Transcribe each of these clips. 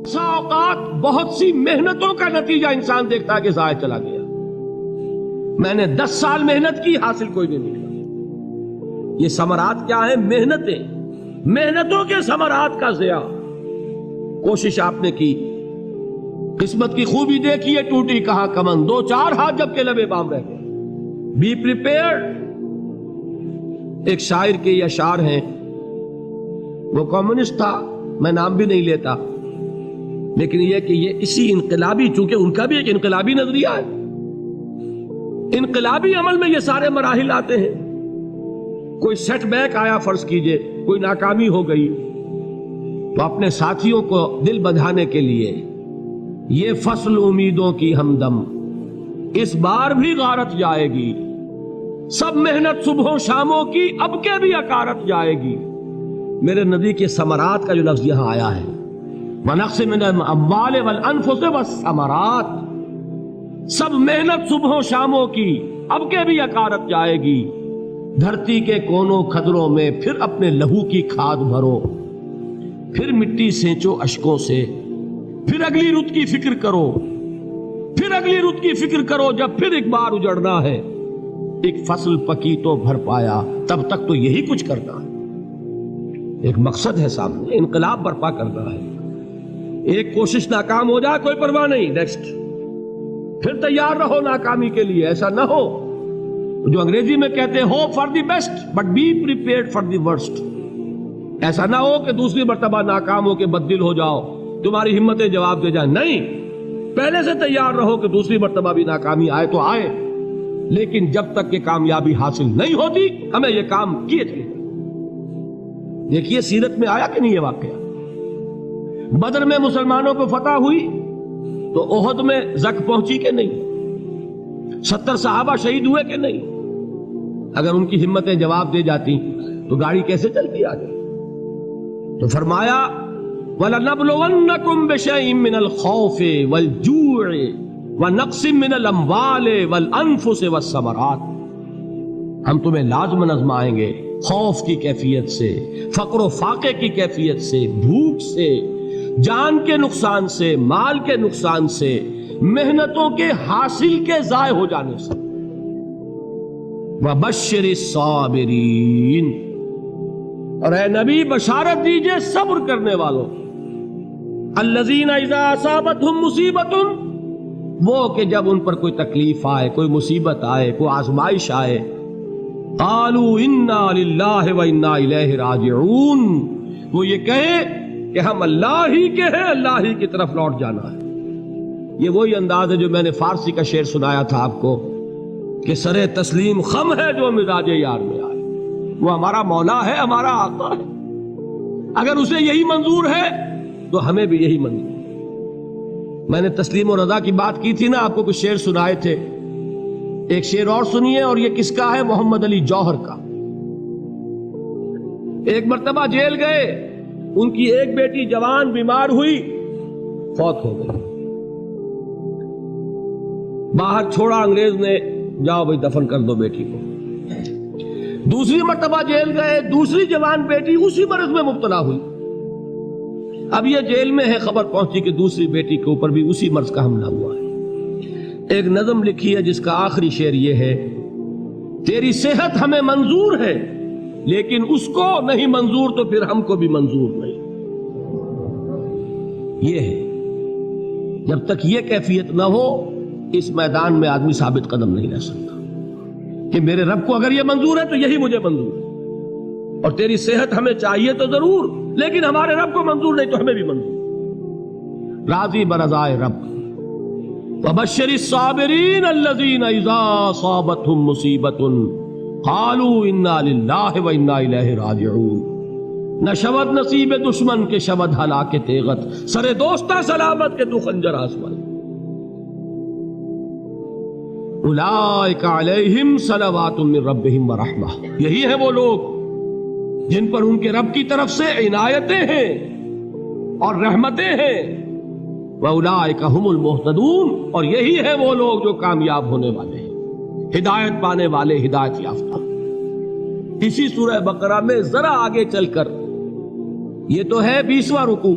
اوقات بہت سی محنتوں کا نتیجہ انسان دیکھتا ہے کہ ضائع چلا گیا. میں نے 10 سال محنت کی، حاصل کوئی نہیں نکلا. یہ ثمرات کیا ہیں؟ محنتوں کے ثمرات کا ضیاع. کوشش آپ نے کی، قسمت کی خوبی دیکھی ہے، ٹوٹی کہاں کمن، 2-4 ہاتھ جب کے لبے بام رہ گئے. Be prepared. ایک شاعر کے یہ اشعار ہیں، وہ کمیونسٹ تھا، میں نام بھی نہیں لیتا، لیکن یہ کہ یہ اسی انقلابی، چونکہ ان کا بھی ایک انقلابی نظریہ ہے، انقلابی عمل میں یہ سارے مراحل آتے ہیں. کوئی سیٹ بیک آیا، فرض کیجئے کوئی ناکامی ہو گئی، تو اپنے ساتھیوں کو دل بندھانے کے لیے یہ فصل امیدوں کی ہمدم اس بار بھی غارت جائے گی، سب محنت صبحوں شاموں کی اب کے بھی اکارت جائے گی. میرے نبی کے ثمرات کا جو لفظ یہاں آیا ہے، وَنَقْصٍ مِّنَ الْأَمْوَالِ وَالْأَنفُسِ وَالثَّمَرَاتِ، سب محنت صبحوں شاموں کی اب کے بھی اکارت جائے گی. دھرتی کے کونوں کھدروں میں پھر اپنے لہو کی کھاد بھرو، پھر مٹی سینچو اشکوں سے، پھر اگلی رت کی فکر کرو، پھر اگلی رت کی فکر کرو، جب پھر ایک بار اجڑنا ہے. ایک فصل پکی تو بھر پایا، تب تک تو یہی کچھ کرنا ہے. ایک مقصد ہے سامنے، انقلاب برپا کرنا ہے. ایک کوشش ناکام ہو جائے کوئی پرواہ نہیں، نیکسٹ. پھر تیار رہو ناکامی کے لیے. ایسا نہ ہو جو انگریزی میں کہتے ہیں hope for the best but be prepared for the worst. ایسا نہ ہو کہ دوسری مرتبہ ناکام ہو کے بددل ہو جاؤ، تمہاری ہمتیں جواب دے جائیں. نہیں، پہلے سے تیار رہو کہ دوسری مرتبہ بھی ناکامی آئے تو آئے، لیکن جب تک کہ کامیابی حاصل نہیں ہوتی ہمیں یہ کام کیے تھے. دیکھیے سیرت میں آیا کہ نہیں یہ واقعہ. بدر میں مسلمانوں کو فتح ہوئی تو احد میں زک پہنچی کہ نہیں؟ 70 صحابہ شہید ہوئے کہ نہیں؟ اگر ان کی ہمتیں جواب دے جاتی تو گاڑی کیسے چلتی آگے؟ تو فرمایا وَلَنَبْلُوَنَّكُمْ بِشَيْءٍ مِّنَ الْخَوْفِ وَالْجُوعِ وَنَقْصٍ مِّنَ الْأَمْوَالِ وَالْأَنفُسِ وَالثَّمَرَاتِ. ہم تمہیں لازماً آزمائیں گے، خوف کی کیفیت سے، فقر و فاقے کی کیفیت سے، بھوک سے، جان کے نقصان سے، مال کے نقصان سے، محنتوں کے حاصل کے ضائع ہو جانے سے. وَبَشِّرِ الصَّابِرِينَ، اور اے نبی بشارت دیجئے صبر کرنے والوں. الَّذِينَ إِذَا أَصَابَتْهُمْ مُصِيبَةٌ، وہ کہ جب ان پر کوئی تکلیف آئے، کوئی مصیبت آئے، کوئی آزمائش آئے، قالوا انا للہ وانا الیہ راجعون، وہ یہ کہیں کہ ہم اللہ ہی کے ہیں، اللہ ہی کی طرف لوٹ جانا ہے. یہ وہی انداز ہے جو میں نے فارسی کا شعر سنایا تھا آپ کو کہ سرے تسلیم خم ہے جو مزاج یار میں آئے. وہ ہمارا مولا ہے، ہمارا آقا ہے. اگر اسے یہی منظور ہے تو ہمیں بھی یہی منظور ہے. میں نے تسلیم و رضا کی بات کی تھی نا، آپ کو کچھ شعر سنائے تھے. ایک شعر اور سنیے، اور یہ کس کا ہے؟ محمد علی جوہر کا. ایک مرتبہ جیل گئے، ان کی ایک بیٹی جوان بیمار ہوئی، فوت ہو گئی. باہر چھوڑا انگریز نے، جاؤ بھائی دفن کر دو بیٹی کو. دوسری مرتبہ جیل گئے، دوسری جوان بیٹی اسی مرض میں مبتلا ہوئی. اب یہ جیل میں ہے، خبر پہنچی کہ دوسری بیٹی کے اوپر بھی اسی مرض کا حملہ ہوا ہے. ایک نظم لکھی ہے جس کا آخری شعر یہ ہے، تیری صحت ہمیں منظور ہے لیکن اس کو نہیں منظور تو پھر ہم کو بھی منظور نہیں. یہ ہے، جب تک یہ کیفیت نہ ہو اس میدان میں آدمی ثابت قدم نہیں رہ سکتا کہ میرے رب کو اگر یہ منظور ہے تو یہی مجھے منظور ہے، اور تیری صحت ہمیں چاہیے تو ضرور، لیکن ہمارے رب کو منظور نہیں تو ہمیں بھی منظور. راضی برضائے رب. وَبَشِّرِ الصَّابِرِينَ الَّذِينَ إِذَا أَصَابَتْهُمْ مُصِيبَةٌ قَالُوا إِنَّا لِلَّهِ وَإِنَّا إِلَيْهِ رَاجِعُونَ. نہ شود نصیب دشمن کے شود ہلاک تیغت، سر دوستہ سلامت کے تو خنجر آسمان. اولئک علیہم صلوات من ربہم ورحمہ، یہی ہے وہ لوگ جن پر ان کے رب کی طرف سے عنایتیں ہیں اور رحمتیں ہیں. وَأُولَئِكَ هُمُ الْمُهْتَدُونَ، اور یہی ہے وہ لوگ جو کامیاب ہونے والے ہیں، ہدایت پانے والے، ہدایت یافتہ. اسی سورہ بقرہ میں ذرا آگے چل کر، یہ تو ہے 20واں رکوع،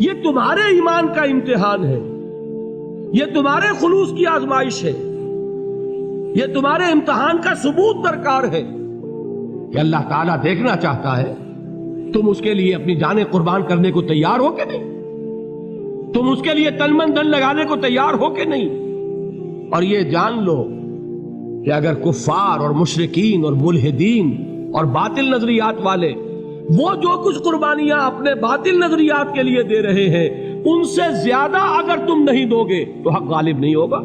یہ تمہارے ایمان کا امتحان ہے، یہ تمہارے خلوص کی آزمائش ہے، یہ تمہارے امتحان کا ثبوت درکار ہے کہ اللہ تعالیٰ دیکھنا چاہتا ہے تم اس کے لیے اپنی جانیں قربان کرنے کو تیار ہو کہ نہیں، تم اس کے لیے تن من دھن لگانے کو تیار ہو کہ نہیں۔ اور یہ جان لو کہ اگر کفار اور مشرکین اور ملحدین اور باطل نظریات والے وہ جو کچھ قربانیاں اپنے باطل نظریات کے لیے دے رہے ہیں ان سے زیادہ اگر تم نہیں دو گے تو حق غالب نہیں ہوگا۔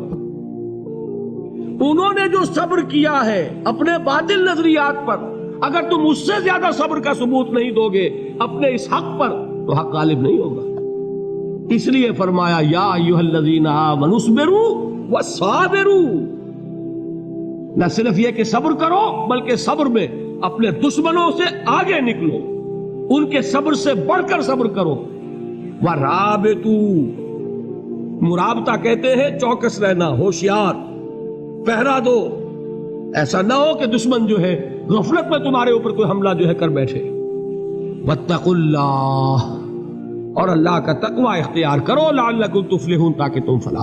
انہوں نے جو صبر کیا ہے اپنے باطل نظریات پر، اگر تم اس سے زیادہ صبر کا ثبوت نہیں دو گے اپنے اس حق پر تو حق غالب نہیں ہوگا۔ اس لیے فرمایا یا ایھا الذین آمنوا اصبروا وصابروا، نہ صرف یہ کہ صبر کرو بلکہ صبر میں اپنے دشمنوں سے آگے نکلو، ان کے صبر سے بڑھ کر صبر کرو۔ وَرَابِطُوا، مرابطہ کہتے ہیں چوکس رہنا، ہوشیار، پہرا دو، ایسا نہ ہو کہ دشمن جو ہے غفلت میں تمہارے اوپر کوئی حملہ جو ہے کر بیٹھے۔ وَاتَّقُوا اللَّهَ، اور اللہ کا تقوی اختیار کرو، لعلکم تفلحون، تاکہ تم فلاح